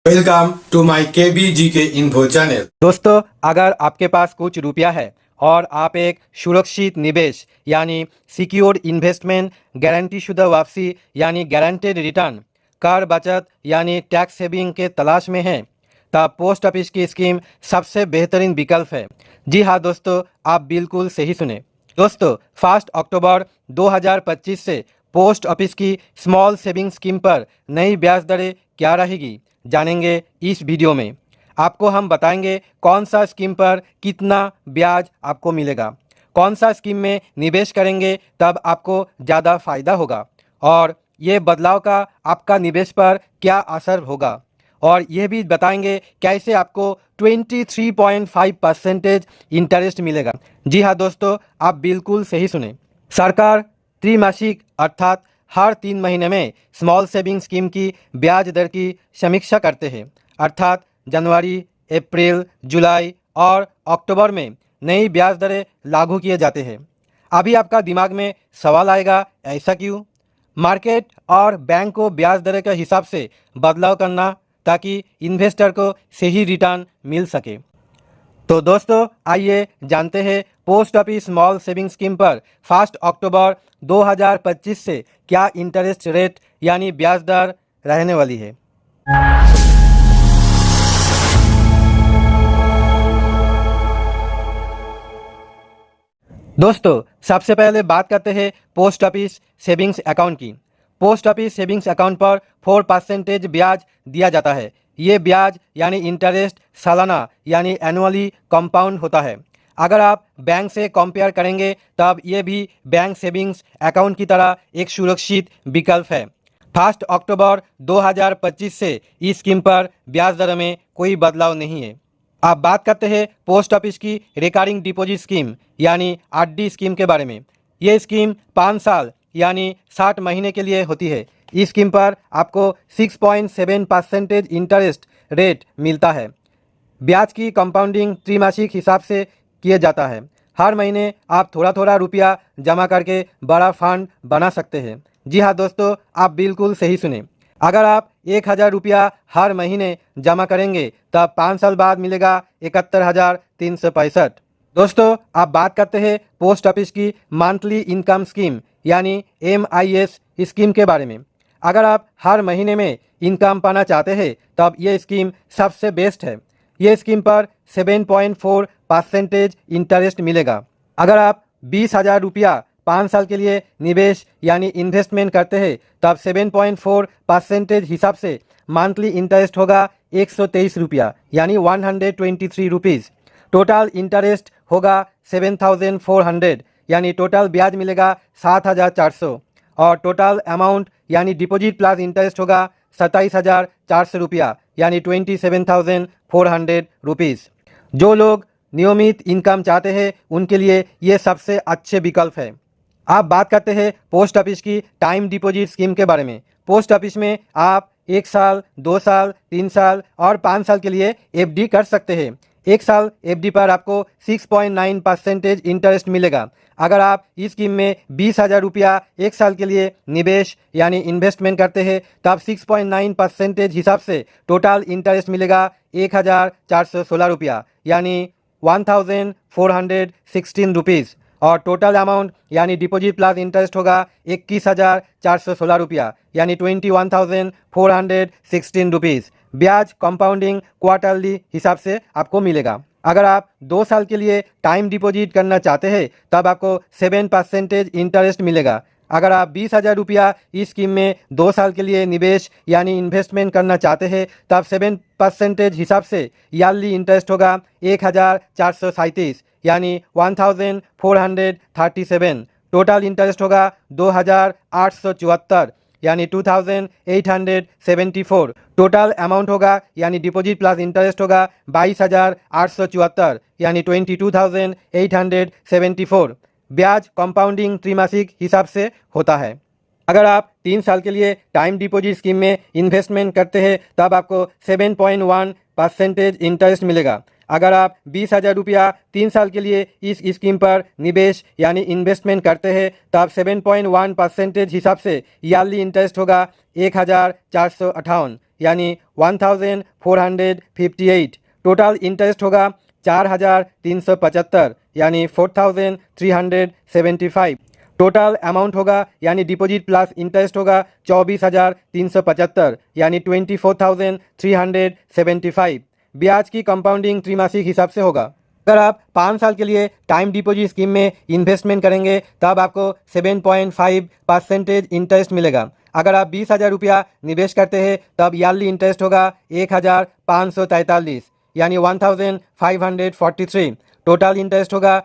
Welcome to my KBGK info channel. दोस्तों, अगर आपके पास कुछ रुपया है और आप एक सुरक्षित निवेश यानी सिक्योर्ड इन्वेस्टमेंट, गारंटीशुदा वापसी यानी गारंटेड रिटर्न, कर बचत यानी टैक्स सेविंग के तलाश में हैं, तब पोस्ट ऑफिस की स्कीम सबसे बेहतरीन विकल्प है। जी हाँ दोस्तों, आप बिल्कुल सही सुने। दोस्तों, 1 अक्टूबर 2025 से पोस्ट ऑफिस की स्मॉल सेविंग स्कीम पर नई ब्याज दरें क्या रहेगी, जानेंगे इस वीडियो में। आपको हम बताएंगे कौन सा स्कीम पर कितना ब्याज आपको मिलेगा, कौन सा स्कीम में निवेश करेंगे तब आपको ज़्यादा फायदा होगा, और ये बदलाव का आपका निवेश पर क्या असर होगा, और ये भी बताएंगे कैसे आपको 23.5% इंटरेस्ट मिलेगा। जी हाँ दोस्तों, आप बिल्कुल सही सुने। सरकार त्रिमासिक अर्थात हर 3 महीने में स्मॉल सेविंग स्कीम की ब्याज दर की समीक्षा करते हैं, अर्थात जनवरी, अप्रैल, जुलाई और अक्टूबर में नई ब्याज दरें लागू किए जाते हैं। अभी आपका दिमाग में सवाल आएगा, ऐसा क्यों? मार्केट और बैंक को ब्याज दरें के हिसाब से बदलाव करना ताकि इन्वेस्टर को सही रिटर्न मिल सके। तो दोस्तों, आइए जानते हैं post office small saving scheme पर 1 अक्टूबर 2025 से क्या इंटरेस्ट रेट यानी ब्याज दर रहने वाली है। दोस्तों, सबसे पहले बात करते हैं पोस्ट ऑफिस सेविंग्स अकाउंट की। पोस्ट ऑफिस सेविंग्स अकाउंट पर 4% ब्याज दिया जाता है। ये ब्याज यानी इंटरेस्ट सालाना यानी एनुअली कंपाउंड होता है। अगर आप बैंक से कंपेयर करेंगे तब ये भी बैंक सेविंग्स अकाउंट की तरह एक सुरक्षित विकल्प है। 1 अक्टूबर 2025 से इस स्कीम पर ब्याज दर में कोई बदलाव नहीं है। अब बात करते हैं पोस्ट ऑफिस की रिकरिंग डिपॉजिट स्कीम यानी RD स्कीम के बारे में। ये स्कीम 5 साल यानी 60 महीने के लिए होती है। इस स्कीम पर आपको 6.7% इंटरेस्ट रेट मिलता है। ब्याज की कंपाउंडिंग त्रिमासिक हिसाब से किया जाता है। हर महीने आप थोड़ा थोड़ा रुपया जमा करके बड़ा फंड बना सकते हैं। जी हाँ दोस्तों, आप बिल्कुल सही सुने। अगर आप 1000 रुपया हर महीने जमा करेंगे तब 5 साल बाद मिलेगा 71,365। दोस्तों, आप बात करते हैं पोस्ट ऑफिस की मंथली इनकम स्कीम यानी MIS स्कीम के बारे में। अगर आप हर महीने में इनकम पाना चाहते हैं तब ये स्कीम सबसे बेस्ट है। ये स्कीम पर 7.4% इंटरेस्ट मिलेगा। अगर आप 20,000 रुपया 5 साल के लिए निवेश यानी इन्वेस्टमेंट करते हैं तब 7.4% हिसाब से मंथली इंटरेस्ट होगा 123 रुपया यानी 123 रुपीज़। टोटल इंटरेस्ट होगा 7,400 यानी टोटल ब्याज मिलेगा 7,400, और टोटल अमाउंट यानी डिपॉजिट प्लस इंटरेस्ट होगा 27,400 रुपया यानी 27,400 रुपीज़। जो लोग नियमित इनकम चाहते हैं उनके लिए ये सबसे अच्छे विकल्प है। आप बात करते हैं पोस्ट ऑफिस की टाइम डिपॉजिट स्कीम के बारे में। पोस्ट ऑफिस में आप 1 साल, 2 साल, 3 साल और 5 साल के लिए FD कर सकते हैं। 1 साल FD पर आपको 6.9% इंटरेस्ट मिलेगा। अगर आप इस स्कीम में 20,000 रुपया 1 साल के लिए निवेश यानी इन्वेस्टमेंट करते हैं तब 6.9% हिसाब से टोटल इंटरेस्ट मिलेगा 1,416 रुपया यानी 1,416 रुपीज़, और टोटल अमाउंट यानी डिपॉजिट प्लस इंटरेस्ट होगा 21,416 रुपया यानी 21,416 रुपीज़। ब्याज कंपाउंडिंग क्वार्टरली हिसाब से आपको मिलेगा। अगर आप 2 साल के लिए टाइम डिपॉजिट करना चाहते हैं तब आपको 7% इंटरेस्ट मिलेगा। अगर आप 20,000 रुपया इस स्कीम में 2 साल के लिए निवेश यानी इन्वेस्टमेंट करना चाहते हैं तब 7% हिसाब से ईयरली इंटरेस्ट होगा 1,437 यानी 1,437। टोटल इंटरेस्ट होगा 2,874 यानी 2,874। टोटल अमाउंट होगा यानी डिपॉजिट प्लस इंटरेस्ट होगा 22,874 यानी 22,874। ब्याज कंपाउंडिंग त्रिमासिक हिसाब से होता है। अगर आप 3 साल के लिए टाइम डिपॉजिट स्कीम में इन्वेस्टमेंट करते हैं तब आपको 7.1% इंटरेस्ट मिलेगा। अगर आप 20,000 रुपया 3 साल के लिए इस स्कीम पर निवेश यानी इन्वेस्टमेंट करते हैं तब 7.1% हिसाब से ईयरली इंटरेस्ट होगा 1,458 यानी 1458। टोटल इंटरेस्ट होगा 4375 यानी 4375। टोटल अमाउंट होगा यानी डिपॉजिट प्लस इंटरेस्ट होगा 24375 यानी 24375। ब्याज की कंपाउंडिंग त्रैमासिक हिसाब से होगा। अगर आप 5 साल के लिए टाइम डिपॉजिट स्कीम में इन्वेस्टमेंट करेंगे तब आपको 7.5% इंटरेस्ट मिलेगा। अगर आप 20,000 रुपया निवेश करते हैं तब ईयरली इंटरेस्ट होगा 1543 यानी 1543। टोटल इंटरेस्ट होगा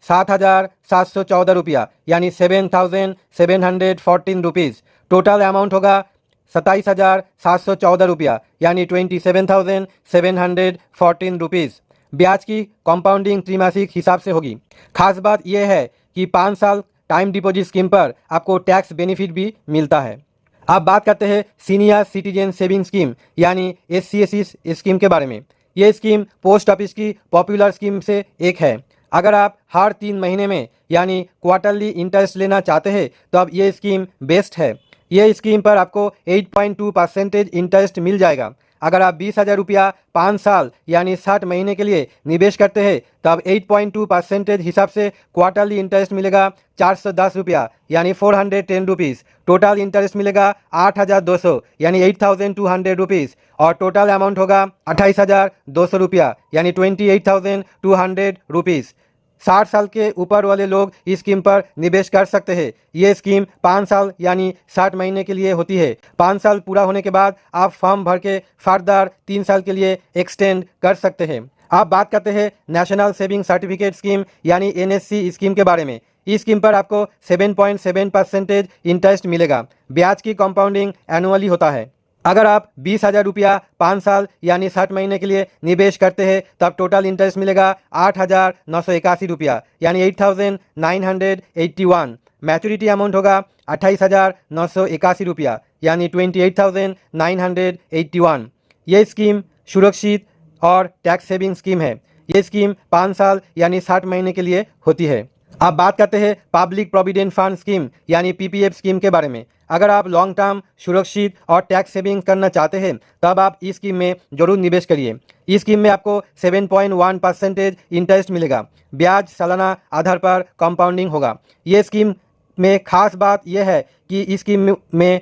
7,714 रुपया यानी 7,714 रुपीज़। टोटल अमाउंट होगा 27,714 रुपया यानी 27,714 रुपीज़। ब्याज की कंपाउंडिंग त्रैमासिक हिसाब से होगी। खास बात यह है कि 5 साल टाइम डिपॉजिट स्कीम पर आपको टैक्स बेनिफिट भी मिलता है। अब बात करते हैं सीनियर सिटीजन सेविंग स्कीम यानी SCSS स्कीम के बारे में। ये स्कीम पोस्ट ऑफिस की पॉपुलर स्कीम से एक है। अगर आप हर 3 महीने में यानी क्वार्टरली इंटरेस्ट लेना चाहते हैं तो अब ये स्कीम बेस्ट है। ये स्कीम पर आपको 8.2% इंटरेस्ट मिल जाएगा। अगर आप 20,000 रुपया 5 साल यानी 60 महीने के लिए निवेश करते हैं तब 8.2% हिसाब से क्वार्टरली इंटरेस्ट मिलेगा 410 रुपया यानी 410 रुपीज़। टोटल इंटरेस्ट मिलेगा 8,200 यानी 8,200 रुपीज़ और टोटल अमाउंट होगा 28,200 रुपया यानी 28,200 रुपीज़। 60 साल के ऊपर वाले लोग इस स्कीम पर निवेश कर सकते हैं। ये स्कीम 5 साल यानी 60 महीने के लिए होती है। 5 साल पूरा होने के बाद आप फॉर्म भर के फर्दर 3 साल के लिए एक्सटेंड कर सकते हैं। आप बात करते हैं नेशनल सेविंग सर्टिफिकेट स्कीम यानी NSC स्कीम के बारे में। इस स्कीम पर आपको 7.7% इंटरेस्ट मिलेगा। ब्याज की कंपाउंडिंग एनुअली होता है। अगर आप 20,000 रुपया 5 साल यानी 60 महीने के लिए निवेश करते हैं तब टोटल इंटरेस्ट मिलेगा 8,981 रुपया यानी 8,981। मैच्योरिटी अमाउंट होगा 28,981 रुपया यानी 28,981। ये स्कीम सुरक्षित और टैक्स सेविंग स्कीम है। ये स्कीम 5 साल यानी 60 महीने के लिए होती है। अब बात करते हैं पब्लिक प्रोविडेंट फंड स्कीम यानी PPF स्कीम के बारे में। अगर आप लॉन्ग टर्म सुरक्षित और टैक्स सेविंग करना चाहते हैं तब आप इस स्कीम में जरूर निवेश करिए। इस स्कीम में आपको 7.1% इंटरेस्ट मिलेगा। ब्याज सालाना आधार पर कंपाउंडिंग होगा। ये स्कीम में खास बात यह है कि इस स्कीम में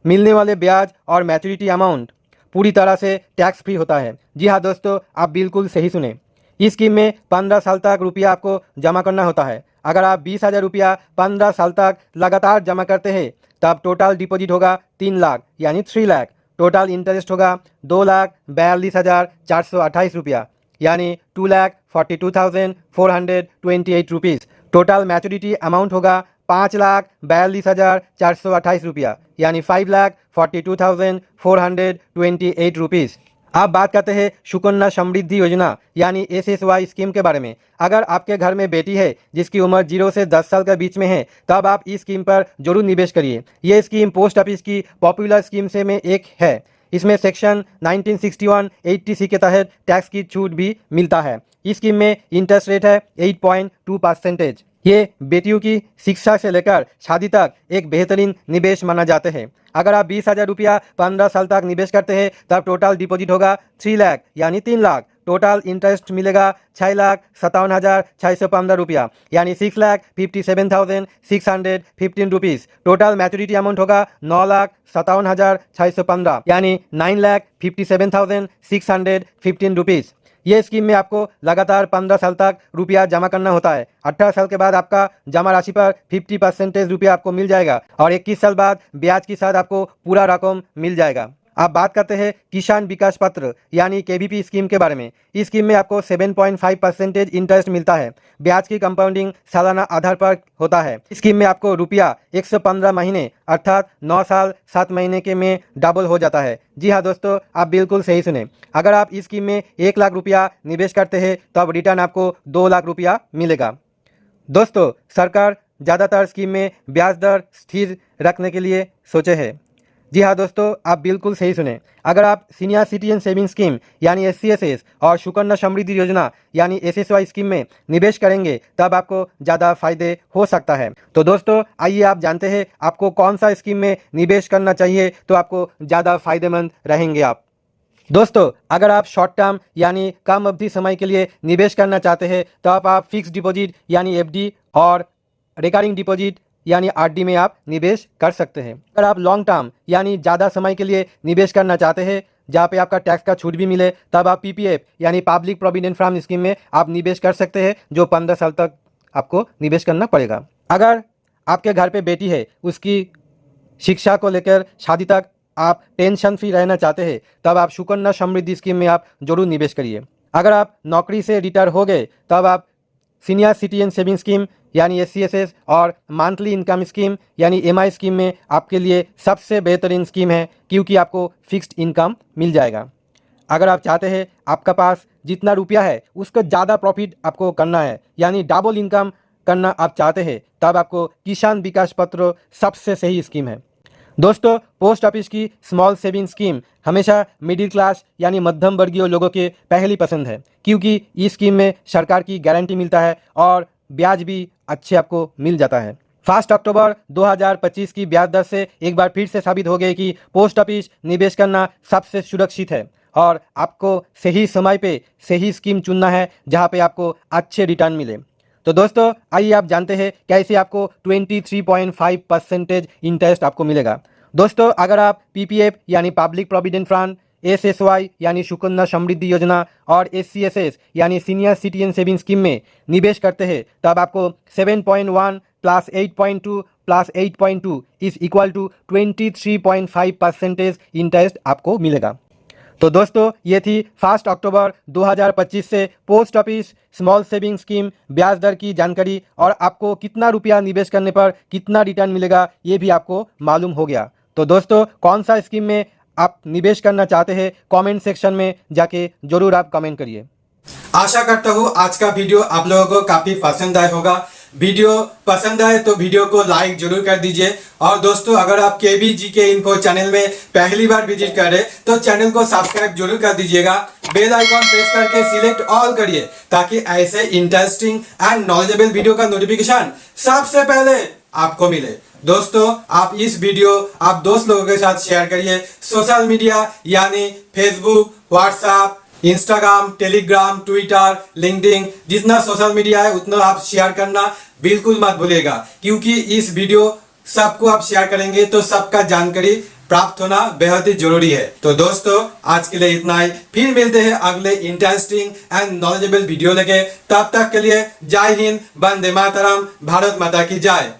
मिलने वाले ब्याज और मैच्योरिटी अमाउंट पूरी तरह से टैक्स फ्री होता है। जी हाँ दोस्तों, आप बिल्कुल सही सुने। इस स्कीम में 15 साल तक रुपया आपको जमा करना होता है। अगर आप 20,000 रुपया 15 साल तक लगातार जमा करते हैं तब टोटल डिपॉजिट होगा 3 लाख यानी 3 लाख। टोटल इंटरेस्ट होगा 2,42,428 रुपया यानी 2,42,428 रुपीज़। टोटल मैच्योरिटी अमाउंट होगा 5,42,428 रुपया यानी 5,42,428 रुपीज़। अब बात करते हैं सुकन्या समृद्धि योजना यानी SSY स्कीम के बारे में। अगर आपके घर में बेटी है जिसकी उम्र 0 से 10 साल के बीच में है तब आप इस स्कीम पर जरूर निवेश करिए। ये स्कीम पोस्ट ऑफिस की पॉपुलर स्कीम से में एक है। इसमें सेक्शन 1961 80C के तहत टैक्स की छूट भी मिलता है। इस स्कीम में इंटरेस्ट रेट है 8.2%। ये बेटियों की शिक्षा से लेकर शादी तक एक बेहतरीन निवेश माना जाते हैं। अगर आप 20,000 रुपया 15 साल तक निवेश करते हैं तब टोटल डिपॉजिट होगा 3 लाख यानी 3 लाख। टोटल इंटरेस्ट मिलेगा 6,57,615 रुपया यानी 6,57,615 रुपीज़। टोटल मैच्योरिटी अमाउंट होगा 9,57,615 यानी 9,57,615 रुपीज़। ये स्कीम में आपको लगातार 15 साल तक रुपया जमा करना होता है। 18 साल के बाद आपका जमा राशि पर 50% रुपया आपको मिल जाएगा और 21 साल बाद ब्याज के साथ आपको पूरा रकम मिल जाएगा। अब बात करते हैं किसान विकास पत्र यानी KVP स्कीम के बारे में। इस स्कीम में आपको 7.5% इंटरेस्ट मिलता है। ब्याज की कंपाउंडिंग सालाना आधार पर होता है। इस स्कीम में आपको रुपया 115 महीने अर्थात 9 साल 7 महीने के में डबल हो जाता है। जी हाँ दोस्तों, आप बिल्कुल सही सुने। अगर आप इस स्कीम में 1 लाख रुपया निवेश करते हैं तब रिटर्न आपको 2 लाख रुपया मिलेगा। दोस्तों, सरकार ज़्यादातर स्कीम में ब्याज दर स्थिर रखने के लिए सोचे है। जी हाँ दोस्तों, आप बिल्कुल सही सुने। अगर आप सीनियर सिटीजन सेविंग स्कीम यानी SCSS और सुकन्या समृद्धि योजना यानी SSY स्कीम में निवेश करेंगे तब आपको ज़्यादा फायदे हो सकता है। तो दोस्तों आइए आप जानते हैं आपको कौन सा स्कीम में निवेश करना चाहिए तो आपको ज़्यादा फायदेमंद रहेंगे आप। दोस्तों अगर आप शॉर्ट टर्म यानी कम अवधि समय के लिए निवेश करना चाहते हैं तो आप फिक्स डिपॉजिट यानी FD और रिकरिंग डिपॉजिट यानी RD में आप निवेश कर सकते हैं। अगर आप लॉन्ग टर्म यानी ज़्यादा समय के लिए निवेश करना चाहते हैं जहाँ पे आपका टैक्स का छूट भी मिले तब आप PPF यानी पब्लिक प्रोविडेंट फंड स्कीम में आप निवेश कर सकते हैं जो 15 साल तक आपको निवेश करना पड़ेगा। अगर आपके घर पे बेटी है उसकी शिक्षा को लेकर शादी तक आप टेंशन फ्री रहना चाहते हैं तब आप सुकन्या समृद्धि स्कीम में आप जरूर निवेश करिए। अगर आप नौकरी से रिटायर हो गए तब आप सीनियर सिटीजन सेविंग स्कीम यानी SCSS और मंथली इनकम स्कीम यानी MI स्कीम में आपके लिए सबसे बेहतरीन स्कीम है क्योंकि आपको फिक्स्ड इनकम मिल जाएगा। अगर आप चाहते हैं आपका पास जितना रुपया है उसका ज़्यादा प्रॉफिट आपको करना है यानी डबल इनकम करना आप चाहते हैं तब आपको किसान विकास पत्र सबसे सही स्कीम है। दोस्तों पोस्ट ऑफिस की स्मॉल सेविंग स्कीम हमेशा मिडिल क्लास यानी मध्यम वर्गीय लोगों के पहली पसंद है क्योंकि इस स्कीम में सरकार की गारंटी मिलता है और ब्याज भी अच्छे आपको मिल जाता है। 1 अक्टूबर 2025 की ब्याज दर से एक बार फिर से साबित हो गई कि पोस्ट ऑफिस निवेश करना सबसे सुरक्षित है और आपको सही समय पे सही स्कीम चुनना है जहाँ पे आपको अच्छे रिटर्न मिले। तो दोस्तों आइए आप जानते हैं कैसे आपको 23.5% इंटरेस्ट आपको मिलेगा। दोस्तों अगर आप PPF यानी पब्लिक प्रोविडेंट फंड, SSY यानी सुकन्या समृद्धि योजना और SCSS यानी सीनियर सिटीजन सेविंग स्कीम में निवेश करते हैं तब आपको 7.1 + 8.2 + 8.2 इज इक्वल टू 23.5% इंटरेस्ट आपको मिलेगा। तो दोस्तों ये थी 1 अक्टूबर 2025 से post office small saving scheme ब्याज दर की जानकारी और आपको कितना रुपया निवेश करने पर कितना रिटर्न मिलेगा ये भी आपको मालूम हो गया। तो दोस्तों कौन सा स्कीम में आप निवेश करना चाहते हैं कमेंट सेक्शन में जाके जरूर आप कमेंट करिए। आशा करता हूँ आज का वीडियो आप लोगों को काफी पसंद आया होगा। वीडियो पसंद आए तो वीडियो को लाइक जरूर कर दीजिए और दोस्तों अगर आप KBGK इन्फो चैनल में पहली बार विजिट कर रहे तो चैनल को सब्सक्राइब जरूर कर दीजिएगा। बेल आइकॉन प्रेस करके सिलेक्ट ऑल करिए ताकि ऐसे इंटरेस्टिंग एंड नॉलेजेबल वीडियो का नोटिफिकेशन सबसे पहले आपको मिले। दोस्तों आप इस वीडियो आप दोस्त लोगों के साथ शेयर करिए। सोशल मीडिया यानी Facebook, WhatsApp, Instagram, Telegram, Twitter, LinkedIn जितना सोशल मीडिया है उतना आप शेयर करना बिल्कुल मत भूलिएगा क्योंकि इस वीडियो सबको आप शेयर करेंगे तो सबका जानकारी प्राप्त होना बेहद ही जरूरी है। तो दोस्तों आज के लिए इतना ही, फिर मिलते हैं अगले इंटरेस्टिंग एंड नॉलेजेबल वीडियो लेके। तब तक के लिए जय हिंद, वंदे मातरम, भारत माता की जय।